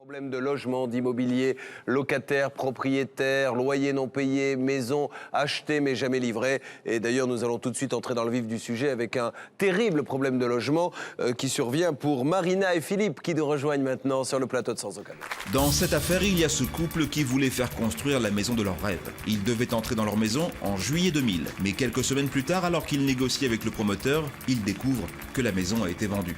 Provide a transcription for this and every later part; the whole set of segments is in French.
Problème de logement, d'immobilier, locataires, propriétaires, loyers non payés, maisons achetées mais jamais livrées. Et d'ailleurs, nous allons tout de suite entrer dans le vif du sujet avec un terrible problème de logement qui survient pour Marina et Philippe qui nous rejoignent maintenant sur le plateau de Sans Aucun Doute. Dans cette affaire, il y a ce couple qui voulait faire construire la maison de leurs rêves. Ils devaient entrer dans leur maison en juillet 2000. Mais quelques semaines plus tard, alors qu'ils négocient avec le promoteur, ils découvrent que la maison a été vendue.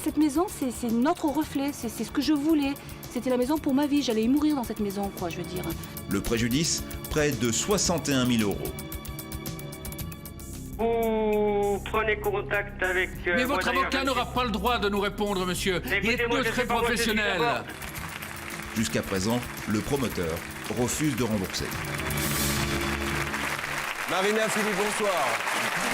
Cette maison, c'est notre reflet, c'est ce que je voulais. C'était la maison pour ma vie, j'allais y mourir dans cette maison, quoi, je veux dire. Le préjudice, près de 61 000 euros. Vous prenez contact avec... Mais votre avocat n'aura pas le droit de nous répondre, monsieur. Il est peu très professionnel. Jusqu'à présent, le promoteur refuse de rembourser. Marina, Philippe, bonsoir.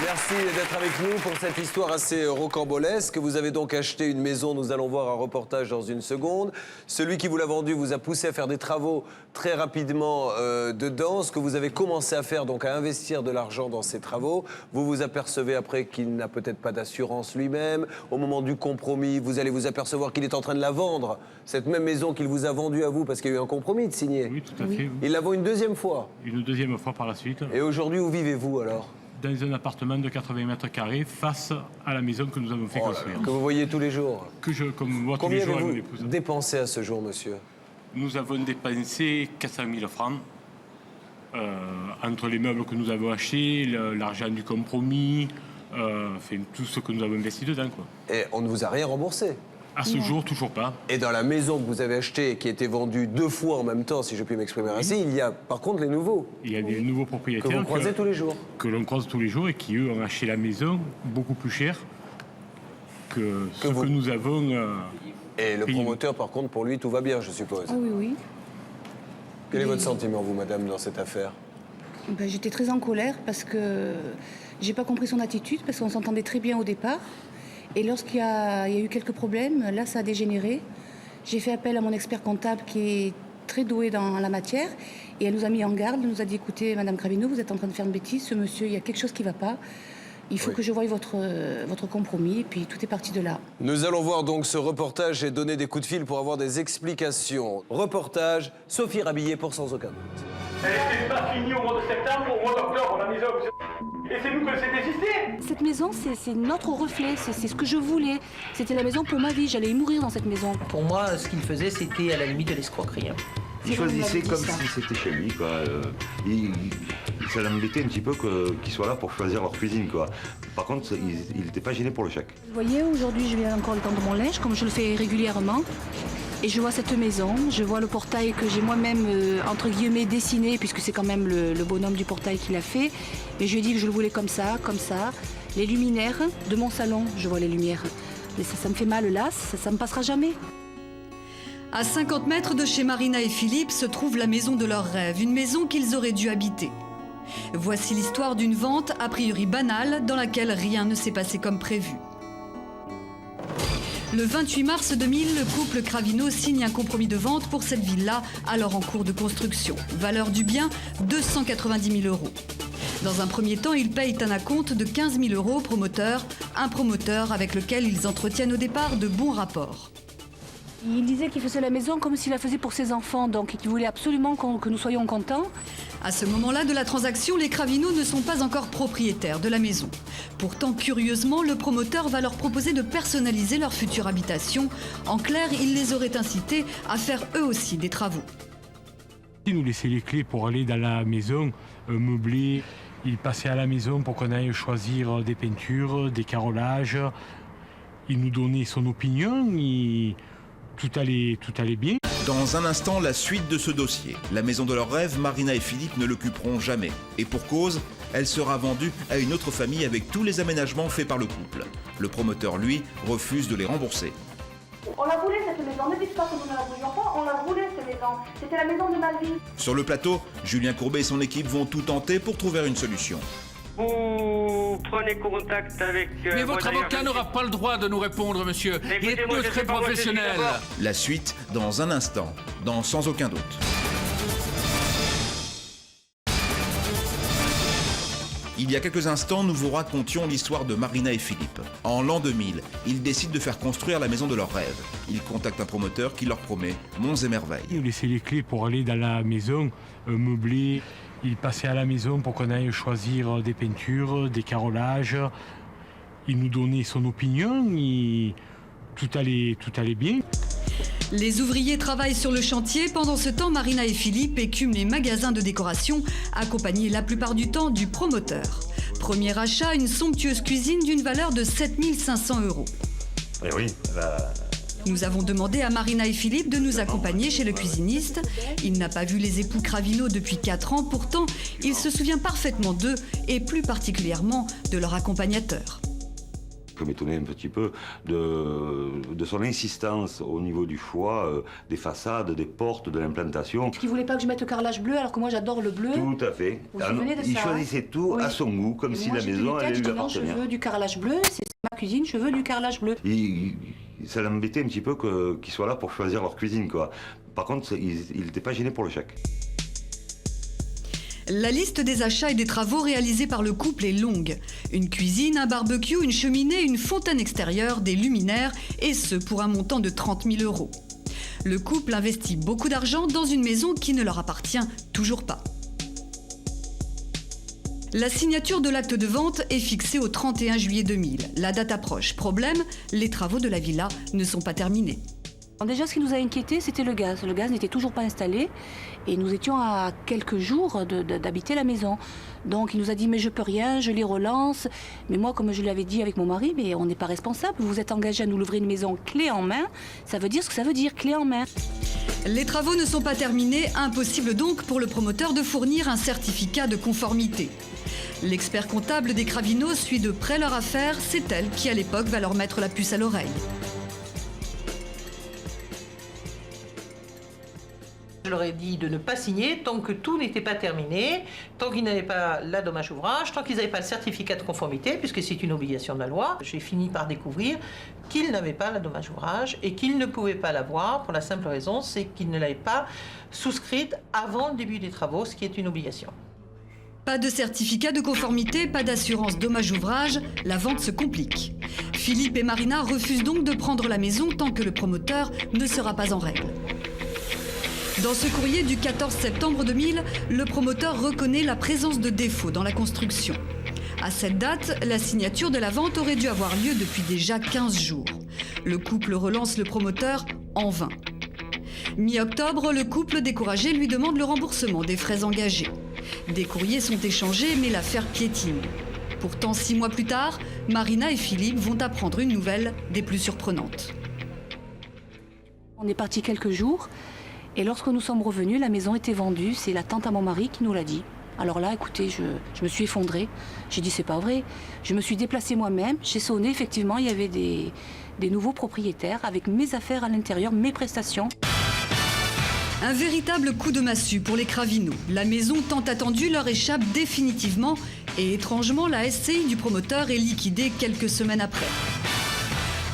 Merci d'être avec nous pour cette histoire assez rocambolesque. Vous avez donc acheté une maison, nous allons voir un reportage dans une seconde. Celui qui vous l'a vendu vous a poussé à faire des travaux très rapidement dedans. Ce que vous avez commencé à faire, donc à investir de l'argent dans ces travaux. Vous vous apercevez après qu'il n'a peut-être pas d'assurance lui-même. Au moment du compromis, vous allez vous apercevoir qu'il est en train de la vendre. Cette même maison qu'il vous a vendue à vous parce qu'il y a eu un compromis de signer. Oui, tout à fait. Oui. Il la vend une deuxième fois. Une deuxième fois par la suite. Et aujourd'hui, où vivez-vous alors ? Dans un appartement de 80 mètres carrés face à la maison que nous avons fait construire. Que vous voyez tous les jours. Comme moi tous les jours avec mon épouse. Combien avez-vous dépensé à ce jour, monsieur ? Nous avons dépensé 400 000 francs entre les meubles que nous avons achetés, l'argent du compromis, tout ce que nous avons investi dedans, quoi. Et on ne vous a rien remboursé ? À ce jour, toujours pas. Et dans la maison que vous avez achetée, qui a été vendue 2 fois en même temps, si je puis m'exprimer ainsi, il y a par contre les nouveaux. Il y a des nouveaux propriétaires que vous croisez tous les jours. Que l'on croise tous les jours et qui, eux, ont acheté la maison beaucoup plus cher que ce que nous avons... Et le promoteur, par contre, pour lui, tout va bien, je suppose. Ah oui, oui. Quel est votre sentiment, vous, madame, dans cette affaire ? Ben, j'étais très en colère parce que j'ai pas compris son attitude, parce qu'on s'entendait très bien au départ. Et lorsqu'il y a eu quelques problèmes, là, ça a dégénéré. J'ai fait appel à mon expert comptable qui est très doué dans la matière. Et elle nous a mis en garde, elle nous a dit, écoutez, Madame Cravino, vous êtes en train de faire une bêtise, ce monsieur, il y a quelque chose qui ne va pas. Il faut que je voie votre compromis, et puis tout est parti de là. Nous allons voir donc ce reportage et donner des coups de fil pour avoir des explications. Reportage, Sophie Rabillé pour Sans Aucun Doute. Elle n'était pas finie au mois de septembre, au mois d'octobre, la maison. Et c'est nous que c'est désisté. Cette maison, c'est notre reflet, c'est ce que je voulais. C'était la maison pour ma vie, j'allais y mourir dans cette maison. Pour moi, ce qu'il faisait, c'était à la limite de l'escroquerie. Il choisissait comme si c'était chez lui, quoi. Ça l'embêtait un petit peu qu'il soit là pour choisir leur cuisine, quoi. Par contre, il n'était pas gêné pour le chèque. Vous voyez, aujourd'hui, je viens encore étendre mon linge, comme je le fais régulièrement. Et je vois cette maison, je vois le portail que j'ai moi-même, entre guillemets, dessiné, puisque c'est quand même le bonhomme du portail qui l'a fait. Et je lui ai dit que je le voulais comme ça, comme ça. Les luminaires de mon salon, je vois les lumières. Mais ça me fait mal là, ça me passera jamais. À 50 mètres de chez Marina et Philippe se trouve la maison de leurs rêves, une maison qu'ils auraient dû habiter. Voici l'histoire d'une vente a priori banale dans laquelle rien ne s'est passé comme prévu. Le 28 mars 2000, le couple Cravino signe un compromis de vente pour cette villa, alors en cours de construction. Valeur du bien, 290 000 euros. Dans un premier temps, ils payent un acompte de 15 000 euros au promoteur, un promoteur avec lequel ils entretiennent au départ de bons rapports. Il disait qu'il faisait la maison comme s'il la faisait pour ses enfants, donc qu'il voulait absolument que nous soyons contents. À ce moment-là de la transaction, les Cravino ne sont pas encore propriétaires de la maison. Pourtant, curieusement, le promoteur va leur proposer de personnaliser leur future habitation. En clair, il les aurait incités à faire eux aussi des travaux. Il nous laissait les clés pour aller dans la maison meublée. Il passait à la maison pour qu'on aille choisir des peintures, des carrelages. Il nous donnait son opinion. Tout allait bien. Dans un instant, la suite de ce dossier. La maison de leurs rêves, Marina et Philippe ne l'occuperont jamais. Et pour cause, elle sera vendue à une autre famille avec tous les aménagements faits par le couple. Le promoteur, lui, refuse de les rembourser. On la voulait cette maison, ne dites pas que nous ne la voulions pas, on la voulait cette maison. C'était la maison de ma vie. Sur le plateau, Julien Courbet et son équipe vont tout tenter pour trouver une solution. Vous prenez contact avec... Mais votre avocat n'aura pas le droit de nous répondre, monsieur. Il est peu très professionnel. La suite, dans un instant, dans Sans Aucun Doute. Il y a quelques instants, nous vous racontions l'histoire de Marina et Philippe. En l'an 2000, ils décident de faire construire la maison de leurs rêves. Ils contactent un promoteur qui leur promet monts et merveilles. Il nous laissait les clés pour aller dans la maison meublée. Il passait à la maison pour qu'on aille choisir des peintures, des carrelages. Il nous donnait son opinion. Tout allait bien. Les ouvriers travaillent sur le chantier. Pendant ce temps, Marina et Philippe écument les magasins de décoration, accompagnés la plupart du temps du promoteur. Premier achat, une somptueuse cuisine d'une valeur de 7 500 €. Et oui, Nous avons demandé à Marina et Philippe de nous accompagner chez le cuisiniste. Il n'a pas vu les époux Cravino depuis 4 ans. Pourtant, il se souvient parfaitement d'eux et plus particulièrement de leur accompagnateur. Je m'étonnais un petit peu de son insistance au niveau du choix des façades, des portes, de l'implantation. Il ne voulait pas que je mette le carrelage bleu alors que moi j'adore le bleu. Tout à fait. Vous vous souvenez de Il ça, choisissait tout à son goût, comme si la maison allait lui appartenir. Je veux du carrelage bleu, c'est ma cuisine, je veux du carrelage bleu. Ça l'embêtait un petit peu qu'ils soient là pour choisir leur cuisine, quoi. Par contre, il n'était pas gêné pour le chèque. La liste des achats et des travaux réalisés par le couple est longue. Une cuisine, un barbecue, une cheminée, une fontaine extérieure, des luminaires, et ce pour un montant de 30 000 €. Le couple investit beaucoup d'argent dans une maison qui ne leur appartient toujours pas. La signature de l'acte de vente est fixée au 31 juillet 2000. La date approche. Problème, les travaux de la villa ne sont pas terminés. Déjà, ce qui nous a inquiété, c'était le gaz. Le gaz n'était toujours pas installé et nous étions à quelques jours d'habiter la maison. Donc il nous a dit, mais je peux rien, je les relance. Mais moi, comme je l'avais dit avec mon mari, mais on n'est pas responsable. Vous vous êtes engagé à nous livrer une maison clé en main. Ça veut dire ce que ça veut dire, clé en main. Les travaux ne sont pas terminés, impossible donc pour le promoteur de fournir un certificat de conformité. L'expert comptable des Cravino suit de près leur affaire, c'est elle qui à l'époque va leur mettre la puce à l'oreille. Je leur ai dit de ne pas signer tant que tout n'était pas terminé, tant qu'ils n'avaient pas la dommage ouvrage, tant qu'ils n'avaient pas le certificat de conformité, puisque c'est une obligation de la loi. J'ai fini par découvrir qu'ils n'avaient pas la dommage ouvrage et qu'ils ne pouvaient pas l'avoir pour la simple raison, c'est qu'ils ne l'avaient pas souscrite avant le début des travaux, ce qui est une obligation. Pas de certificat de conformité, pas d'assurance dommage ouvrage, la vente se complique. Philippe et Marina refusent donc de prendre la maison tant que le promoteur ne sera pas en règle. Dans ce courrier du 14 septembre 2000, le promoteur reconnaît la présence de défauts dans la construction. À cette date, la signature de la vente aurait dû avoir lieu depuis déjà 15 jours. Le couple relance le promoteur en vain. Mi-octobre, le couple découragé lui demande le remboursement des frais engagés. Des courriers sont échangés, mais l'affaire piétine. Pourtant, 6 mois plus tard, Marina et Philippe vont apprendre une nouvelle des plus surprenantes. On est parti quelques jours. Et lorsque nous sommes revenus, la maison était vendue. C'est la tante à mon mari qui nous l'a dit. Alors là, écoutez, je me suis effondrée. J'ai dit, c'est pas vrai. Je me suis déplacée moi-même. J'ai sonné, effectivement, il y avait des nouveaux propriétaires avec mes affaires à l'intérieur, mes prestations. Un véritable coup de massue pour les Cravino. La maison tant attendue leur échappe définitivement. Et étrangement, la SCI du promoteur est liquidée quelques semaines après.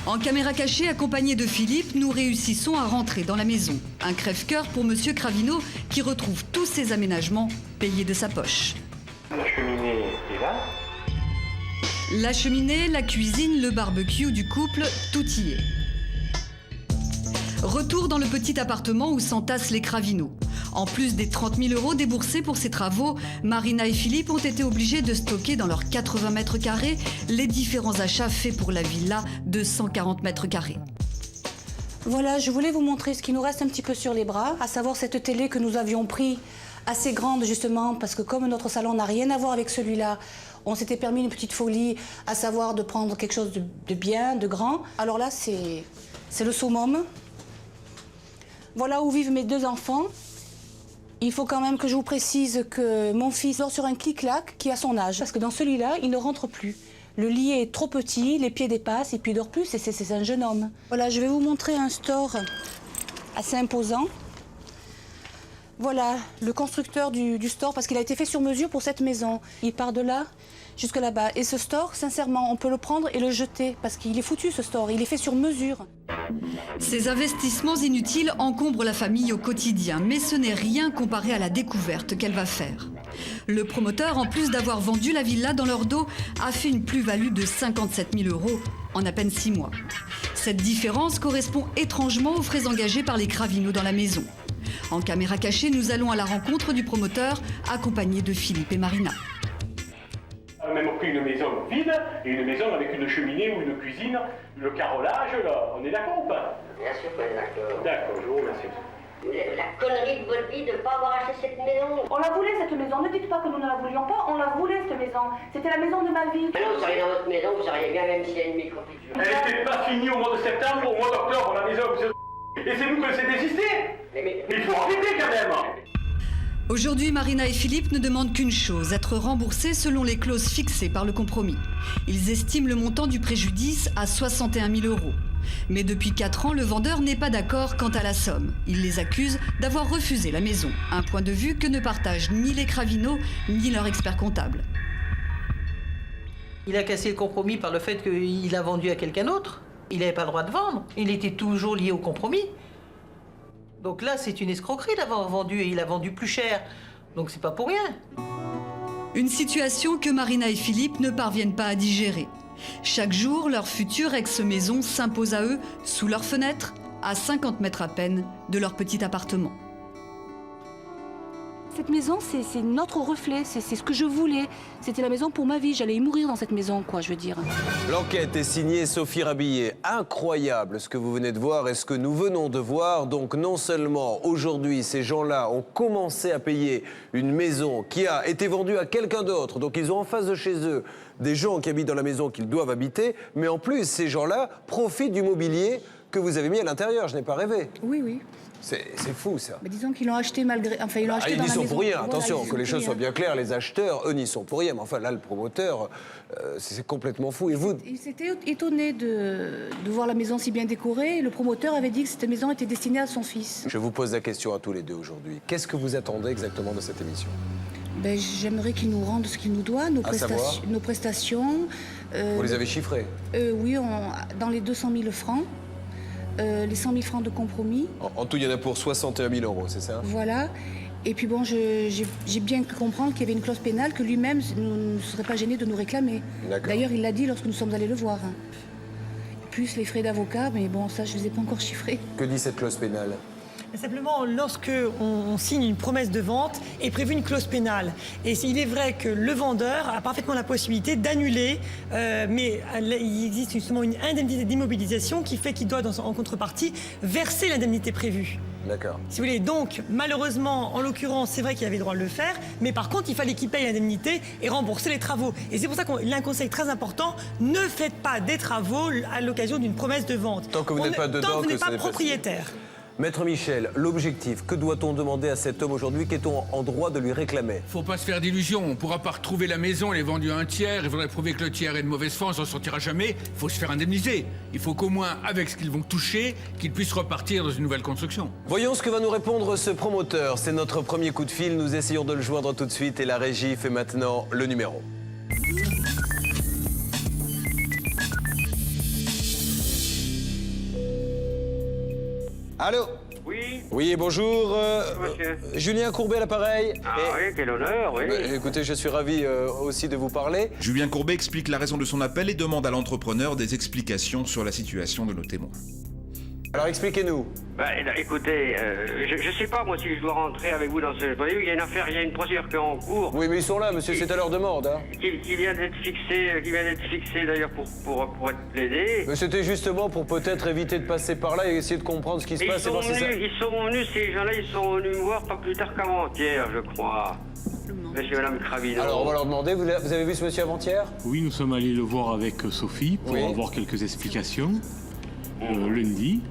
En caméra cachée, accompagné de Philippe, nous réussissons à rentrer dans la maison. Un crève-cœur pour Monsieur Cravino qui retrouve tous ses aménagements payés de sa poche. La cheminée est là. La cheminée, la cuisine, le barbecue du couple, tout y est. Retour dans le petit appartement où s'entassent les Cravino. En plus des 30 000 € déboursés pour ces travaux, Marina et Philippe ont été obligés de stocker dans leurs 80 mètres carrés les différents achats faits pour la villa de 140 mètres carrés. Voilà, je voulais vous montrer ce qui nous reste un petit peu sur les bras, à savoir cette télé que nous avions pris assez grande justement, parce que comme notre salon n'a rien à voir avec celui-là, on s'était permis une petite folie, à savoir de prendre quelque chose de bien, de grand. Alors là, c'est le summum. Voilà où vivent mes 2 enfants. Il faut quand même que je vous précise que mon fils dort sur un clic-clac qui a son âge. Parce que dans celui-là, il ne rentre plus. Le lit est trop petit, les pieds dépassent et puis il dort plus et c'est un jeune homme. Voilà, je vais vous montrer un store assez imposant. Voilà, le constructeur du store, parce qu'il a été fait sur mesure pour cette maison. Il part de là jusque là-bas. Et ce store, sincèrement, on peut le prendre et le jeter, parce qu'il est foutu ce store, il est fait sur mesure. Ces investissements inutiles encombrent la famille au quotidien, mais ce n'est rien comparé à la découverte qu'elle va faire. Le promoteur, en plus d'avoir vendu la villa dans leur dos, a fait une plus-value de 57 000 € en à peine 6 mois. Cette différence correspond étrangement aux frais engagés par les Cravino dans la maison. En caméra cachée, nous allons à la rencontre du promoteur, accompagné de Philippe et Marina. On a même pris une maison vide et une maison avec une cheminée ou une cuisine, le carrelage, là. On est d'accord ou pas? Bien sûr qu'on est d'accord. D'accord, je vous remercie. La connerie de votre vie de ne pas avoir acheté cette maison. On la voulait cette maison, ne dites pas que nous ne la voulions pas, on la voulait cette maison. C'était la maison de ma vie. Maintenant vous seriez dans votre maison, vous seriez bien même s'il y a une micro-piqûre. Elle n'était pas finie au mois de septembre, au mois d'octobre, la maison, monsieur. Et c'est nous qui s'est désisté. Mais il faut arrêter quand même. Aujourd'hui, Marina et Philippe ne demandent qu'une chose, être remboursés selon les clauses fixées par le compromis. Ils estiment le montant du préjudice à 61 000 €. Mais depuis 4 ans, le vendeur n'est pas d'accord quant à la somme. Il les accuse d'avoir refusé la maison, un point de vue que ne partagent ni les Cravino ni leur expert comptable. Il a cassé le compromis par le fait qu'il a vendu à quelqu'un d'autre. Il n'avait pas le droit de vendre. Il était toujours lié au compromis. Donc là, c'est une escroquerie d'avoir vendu, et il a vendu plus cher. Donc c'est pas pour rien. Une situation que Marina et Philippe ne parviennent pas à digérer. Chaque jour, leur future ex-maison s'impose à eux, sous leurs fenêtres, à 50 mètres à peine de leur petit appartement. Cette maison, c'est notre reflet, c'est ce que je voulais. C'était la maison pour ma vie, j'allais y mourir dans cette maison, quoi, je veux dire. L'enquête est signée Sophie Rabillet. Incroyable ce que vous venez de voir et ce que nous venons de voir. Donc non seulement aujourd'hui, ces gens-là ont commencé à payer une maison qui a été vendue à quelqu'un d'autre. Donc ils ont en face de chez eux des gens qui habitent dans la maison qu'ils doivent habiter. Mais en plus, ces gens-là profitent du mobilier que vous avez mis à l'intérieur. Je n'ai pas rêvé. Oui, oui. C'est fou, ça. Mais disons qu'ils l'ont acheté malgré... Enfin, ils l'ont acheté dans la maison. Ils n'y sont pour rien, Voilà, attention, ils que les sont choses pour soient rien. bien claires. Les acheteurs, eux, n'y sont pour rien. Mais enfin, là, le promoteur, c'est complètement fou. Et vous... Il s'était étonné de voir la maison si bien décorée. Le promoteur avait dit que cette maison était destinée à son fils. Je vous pose la question à tous les deux aujourd'hui. Qu'est-ce que vous attendez exactement de cette émission? Ben, j'aimerais qu'il nous rende ce qu'il nous doit, nos prestations. Vous les avez chiffrées? Oui, dans les 200 000 francs. Les 100 000 francs de compromis. En tout, il y en a pour 61 000 €, c'est ça? Voilà. Et puis bon, j'ai bien pu comprendre qu'il y avait une clause pénale que lui-même ne serait pas gêné de nous réclamer. D'ailleurs, il l'a dit lorsque nous sommes allés le voir. Plus les frais d'avocat, mais bon, ça, je ne les ai pas encore chiffrés. Que dit cette clause pénale? Simplement, lorsque on signe une promesse de vente, est prévue une clause pénale. Et il est vrai que le vendeur a parfaitement la possibilité d'annuler, mais il existe justement une indemnité d'immobilisation qui fait qu'il doit, en contrepartie, verser l'indemnité prévue. D'accord. Si vous voulez, donc, malheureusement, en l'occurrence, c'est vrai qu'il avait le droit de le faire, mais par contre, il fallait qu'il paye l'indemnité et rembourser les travaux. Et c'est pour ça qu'il a un conseil très important, ne faites pas des travaux à l'occasion d'une promesse de vente. Tant que vous n'êtes pas dedans, tant que vous n'êtes pas pas propriétaire. Maître Michel, l'objectif, que doit-on demander à cet homme aujourd'hui? Qu'est-on en droit de lui réclamer? Faut pas se faire d'illusions. On pourra pas retrouver la maison, elle est vendue à un tiers. Il faudrait prouver que le tiers est de mauvaise foi, on s'en sortira jamais. Il faut se faire indemniser. Il faut qu'au moins, avec ce qu'ils vont toucher, qu'ils puissent repartir dans une nouvelle construction. Voyons ce que va nous répondre ce promoteur. C'est notre premier coup de fil. Nous essayons de le joindre tout de suite et la régie fait maintenant le numéro. Allô? Oui. Oui, bonjour. Monsieur. Julien Courbet à l'appareil. Ah oui, quel honneur, oui. Écoutez, je suis ravi aussi de vous parler. Julien Courbet explique la raison de son appel et demande à l'entrepreneur des explications sur la situation de nos témoins. Alors expliquez-nous. Écoutez, je sais pas moi si je dois rentrer avec vous dans ce... Vous voyez, il y a une affaire, il y a une procédure qui est en cours. Oui, mais ils sont là, monsieur, c'est à leur demande. Hein. Qui vient d'être fixé d'ailleurs pour être plaidé. Mais c'était justement pour peut-être éviter de passer par là et essayer de comprendre ce qui se passe. Ils sont venus, ces gens-là, ils sont venus me voir pas plus tard qu'avant-hier, je crois. Monsieur et madame Cravino. Alors on va leur demander, vous avez vu ce monsieur avant-hier? Oui, nous sommes allés le voir avec Sophie pour avoir quelques explications lundi.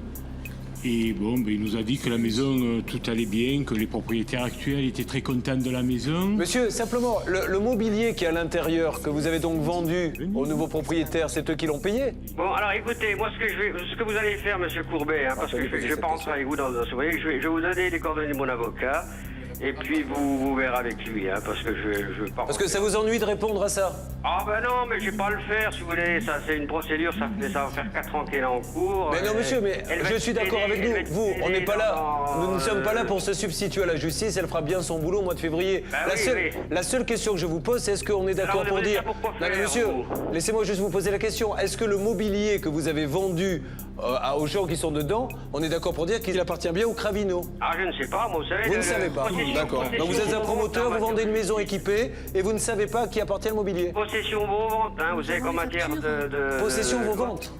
Et bon, il nous a dit que la maison, tout allait bien, que les propriétaires actuels étaient très contents de la maison. Monsieur, simplement, le mobilier qui est à l'intérieur, que vous avez donc vendu aux nouveaux propriétaires, c'est eux qui l'ont payé? Bon, alors écoutez, moi ce que vous allez faire, monsieur Courbet, parce que je ne vais pas rentrer avec vous dans ce... Vous voyez, je vais vous donner les coordonnées de mon avocat. Et puis vous verrez avec lui, hein, parce que je veux pas... Parce que ça vous ennuie de répondre à ça? Ah ben non, mais je vais pas le faire, si vous voulez. Ça, c'est une procédure, ça va faire 4 ans qu'elle est en cours. Mais non, monsieur, mais je suis d'accord avec nous. Vous, on n'est pas là. Nous ne sommes pas là pour se substituer à la justice. Elle fera bien son boulot au mois de février. La seule question que je vous pose, c'est est-ce qu'on est d'accord pour dire... Non, mais monsieur, laissez-moi juste vous poser la question. Est-ce que le mobilier que vous avez vendu aux gens qui sont dedans, on est d'accord pour dire qu'il appartient bien au Cravino? Ah, je ne sais pas, moi, vous savez... Vous ne savez pas. D'accord. Donc vous êtes un promoteur, vous vendez une maison équipée et vous ne savez pas à qui appartient le mobilier. Possession vos ventes, hein, vous savez qu'en matière de... Possession vos ventes.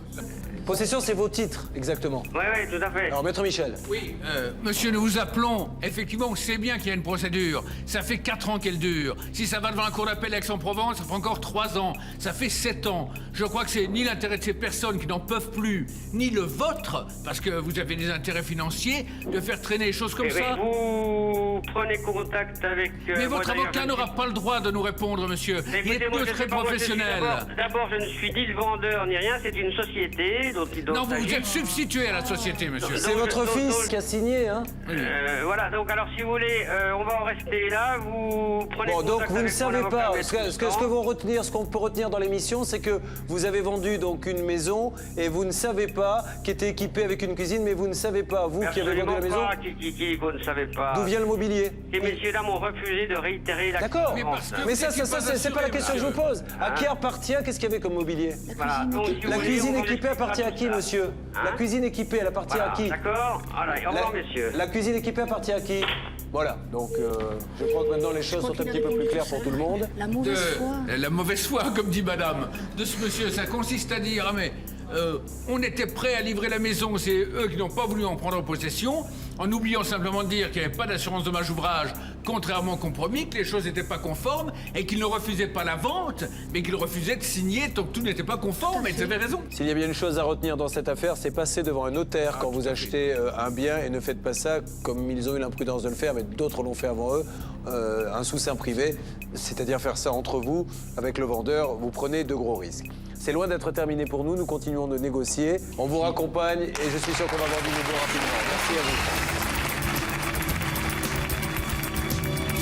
Possession, c'est vos titres, exactement. Oui, tout à fait. Alors, Maître Michel. Oui, monsieur, nous vous appelons. Effectivement, on sait bien qu'il y a une procédure. Ça fait 4 ans qu'elle dure. Si ça va devant la cour d'appel d'Aix-en-Provence, ça fera encore 3 ans. Ça fait 7 ans. Je crois que c'est ni l'intérêt de ces personnes qui n'en peuvent plus, ni le vôtre, parce que vous avez des intérêts financiers, de faire traîner les choses comme ça. Vous prenez contact avec... Mais votre avocat n'aura pas le droit de nous répondre, monsieur. Il est peu très professionnel. D'abord, je ne suis ni le vendeur ni rien, c'est une société... Non, vous vous êtes substitué à la société, monsieur. C'est votre fils qui a signé, hein? Voilà, donc alors si vous voulez, on va en rester là, vous prenez... Bon, donc vous ne savez pas, ce qu'on peut retenir dans l'émission, c'est que vous avez vendu donc une maison et vous ne savez pas, qui était équipée avec une cuisine, mais vous ne savez pas, vous qui avez vendu la maison... Vous ne savez pas. D'où vient le mobilier? Ces messieurs-là m'ont refusé de réitérer la... D'accord, mais ça c'est pas la question que je vous pose. À qui appartient, qu'est-ce qu'il y avait comme mobilier? La cuisine équipée appartient à qui, monsieur? La cuisine équipée, elle appartient à qui? D'accord. Allez, au revoir, messieurs. La cuisine équipée appartient à qui? Voilà, donc je crois que maintenant les choses sont un petit peu plus claires pour tout le monde. La mauvaise foi. La mauvaise foi, comme dit madame, de ce monsieur, ça consiste à dire, ah mais, on était prêt à livrer la maison, c'est eux qui n'ont pas voulu en prendre possession, en oubliant simplement de dire qu'il n'y avait pas d'assurance dommage ouvrage, contrairement au compromis, que les choses n'étaient pas conformes et qu'ils ne refusaient pas la vente, mais qu'ils refusaient de signer tant que tout n'était pas conforme, et ils avaient raison. S'il y a bien une chose à retenir dans cette affaire, c'est passer devant un notaire quand vous achetez un bien et ne faites pas ça comme ils ont eu l'imprudence de le faire, mais d'autres l'ont fait avant eux, un sous-seing privé, c'est-à-dire faire ça entre vous, avec le vendeur, vous prenez de gros risques. C'est loin d'être terminé pour nous, nous continuons de négocier. On vous raccompagne et je suis sûr qu'on va avoir du nouveau rapidement. Merci à vous.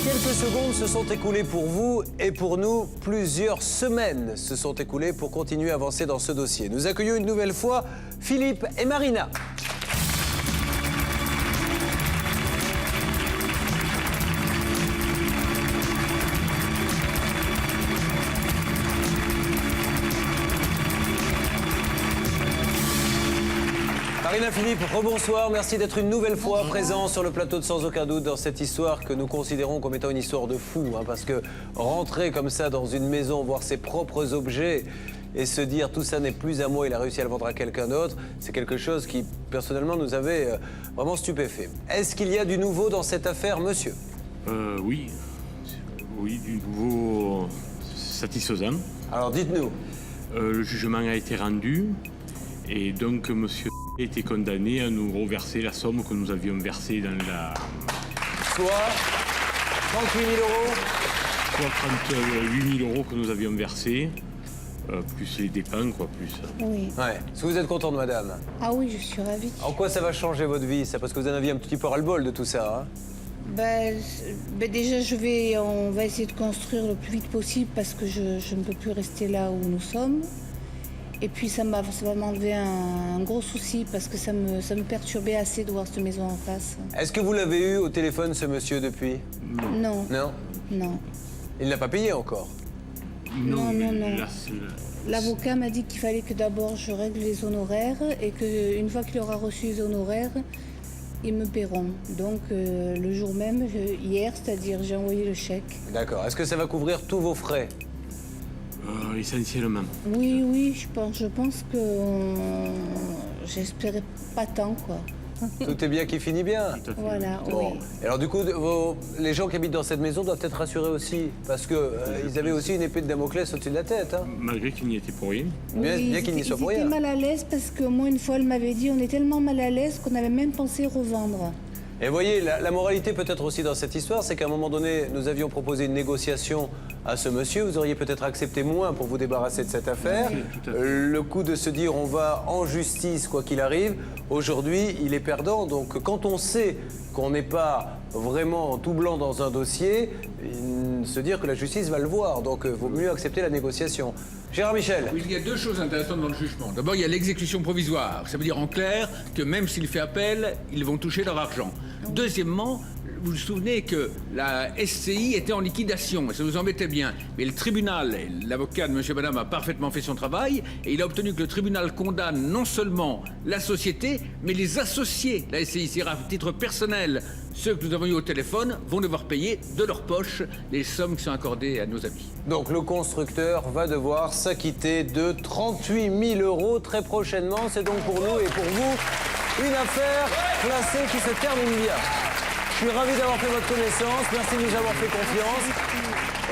Quelques secondes se sont écoulées pour vous et pour nous. Plusieurs semaines se sont écoulées pour continuer à avancer dans ce dossier. Nous accueillons une nouvelle fois Philippe et Marina. Marina, Philippe, rebonsoir. Merci d'être une nouvelle fois présent sur le plateau de Sans aucun doute dans cette histoire que nous considérons comme étant une histoire de fou. Parce que rentrer comme ça dans une maison, voir ses propres objets et se dire tout ça n'est plus à moi, il a réussi à le vendre à quelqu'un d'autre, c'est quelque chose qui, personnellement, nous avait vraiment stupéfait. Est-ce qu'il y a du nouveau dans cette affaire, monsieur? Oui. Oui, du nouveau satisfaisant. Alors, dites-nous. Le jugement a été rendu et donc monsieur a été condamné à nous reverser la somme que nous avions versée dans la... Soit 38 000 euros. Soit 38 000 euros que nous avions versés, plus les dépenses, quoi, plus. Oui. Ouais. Est-ce que vous êtes contente, madame? Ah oui, je suis ravie. En quoi ça va changer votre vie? C'est parce que vous en aviez un petit peu ras-le-bol de tout ça, hein? Déjà, on va essayer de construire le plus vite possible parce que je ne peux plus rester là où nous sommes. Et puis ça va m'enlever un gros souci parce que ça me perturbait assez de voir cette maison en face. Est-ce que vous l'avez eu au téléphone, ce monsieur, depuis? Non. Non? Non. Il n'a pas payé encore? Non. L'avocat m'a dit qu'il fallait que d'abord je règle les honoraires et qu'une fois qu'il aura reçu les honoraires, ils me paieront. Donc le jour même, hier, c'est-à-dire j'ai envoyé le chèque. D'accord. Est-ce que ça va couvrir tous vos frais? Essentiellement. Oui, je pense que j'espérais pas tant, quoi. Tout est bien qui finit bien. Voilà, bon. oui. Et alors du coup, les gens qui habitent dans cette maison doivent être rassurés aussi, parce que ils avaient aussi une épée de Damoclès au-dessus de la tête. Hein. Malgré qu'il n'y était pour rien. Bien qu'il n'y soit pour rien. Ils étaient mal à l'aise parce que moi, une fois, elle m'avait dit on est tellement mal à l'aise qu'on avait même pensé revendre. Et voyez, la moralité peut-être aussi dans cette histoire, c'est qu'à un moment donné, nous avions proposé une négociation à ce monsieur. Vous auriez peut-être accepté moins pour vous débarrasser de cette affaire. Le coup de se dire on va en justice quoi qu'il arrive, aujourd'hui, il est perdant. Donc quand on sait qu'on n'est pas vraiment tout blanc dans un dossier, se dire que la justice va le voir. Donc il vaut mieux accepter la négociation. Gérard Michel. Oui, il y a deux choses intéressantes dans le jugement. D'abord, il y a l'exécution provisoire. Ça veut dire en clair que même s'il fait appel, ils vont toucher leur argent. Deuxièmement, vous vous souvenez que la SCI était en liquidation, et ça vous embêtait bien. Mais le tribunal, l'avocat de monsieur et madame a parfaitement fait son travail, et il a obtenu que le tribunal condamne non seulement la société, mais les associés. La SCI, c'est à titre personnel. Ceux que nous avons eu au téléphone vont devoir payer de leur poche les sommes qui sont accordées à nos amis. Donc le constructeur va devoir s'acquitter de 38 000 € très prochainement. C'est donc pour nous et pour vous une affaire classée qui se termine bien. Je suis ravi d'avoir fait votre connaissance. Merci de nous avoir fait confiance.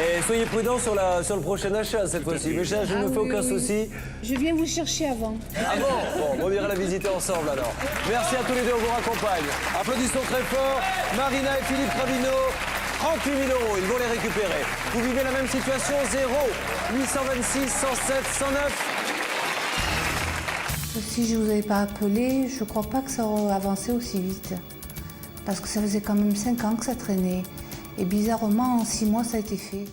Et soyez prudents sur le prochain achat cette fois-ci. Michel, je ne me fais aucun souci. Je viens vous chercher avant. Ah bon? Bon, on ira la visiter ensemble alors. Merci à tous les deux, on vous raccompagne. Applaudissons très fort Marina et Philippe Cravino. 38 000 €, ils vont les récupérer. Vous vivez la même situation, 0 826 107 109. Si je ne vous avais pas appelé, je ne crois pas que ça aurait avancé aussi vite. Parce que ça faisait quand même 5 ans que ça traînait. Et bizarrement, en 6 mois, ça a été fait.